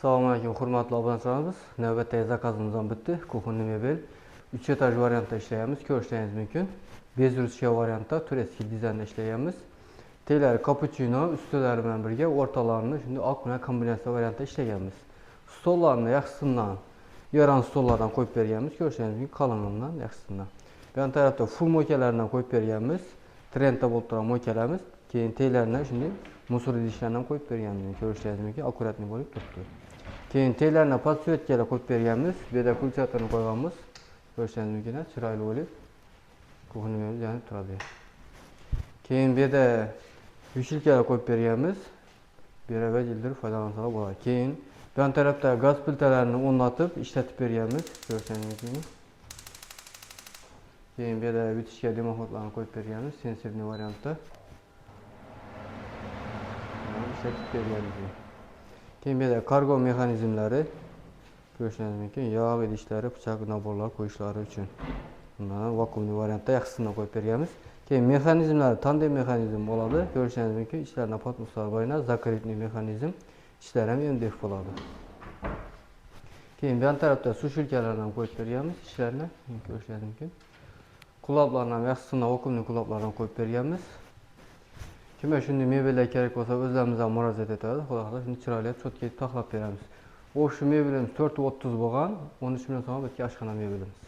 Assalomu alaykum, hurmatli obunachilarimiz. Navbatdagi zakazimizdan bitdi. Kuxunli mebel 3 etaj variantda ishlayapmiz. Ko'rishingiz mumkin. Bezruchka variantda tureskiy dizaynda ishlayapmiz. Teylari cappuccino, ustilari bilan birga o'rtalarini shunday oq bilan kombinatsiya variantda ishlaganmiz. Stollarni yaxshisidan yaran stollardan qo'yib berganmiz. Ko'rishingiz mumkin, qalinligidan yaxshisidan. Bu yon tarafda full mo'kalardan qo'yib berganmiz. Trendda bo'lib turgan mo'kalarimiz. Keyin teylarni shunday musor idishlardan qo'yib berganmiz. Ko'rishingiz mumkin, akkuratli bo'lib turibdi. Keyin teylarni podsvetkalar qo'yib berganmiz. Bu yerda pulsatorni qo'yganmiz. Ko'rishingiz mumkin, chiroyli bo'lib kuxunimiz yanib turadi. Keyin bu yerda yushilkalar qo'yib berganmiz. Bu yerga jildirib foydalansalar bo'ladi. Keyin bu yon tarafda gaz plitalarini o'rnatib ishlatib berganmiz. Ko'rishingiz mumkin. Keyin bu yerda bitishga dimoxodlarni qo'yib berganmiz, sensorli variantda. Ishlatib berganmiz. Keyin bu yerda kargo mexanizmlari ko'rishingiz mumkin, yog' idishlari, pichoq naborlar qo'yishlari uchun. Bundan vakuumli variantda yaxshisidan qo'yib berganmiz. Keyin mexanizmlar tandem mexanizm bo'ladi. Ko'rishingiz mumkin, ichlarida patmuslar bo'yna zakritli mexanizm, ishlari ham MDF bo'ladi. Keyin bu yon tarafda sushilkalardan qo'yib berganmiz, ishlarni ko'rishingiz mumkin. Quloblarni ham yaxshisidan vakuumli quloblardan qo'yib berganmiz. Kimga shunday mebellar kerak bo'lsa, o'zlarimizdan murojaat etadi. Xudo xohlasa shuni chiroyli cho'tka taxlab beramiz. O'sha mebelimiz 430 bo'lgan, 13 million so'mga bitgan oshxona mebelimiz.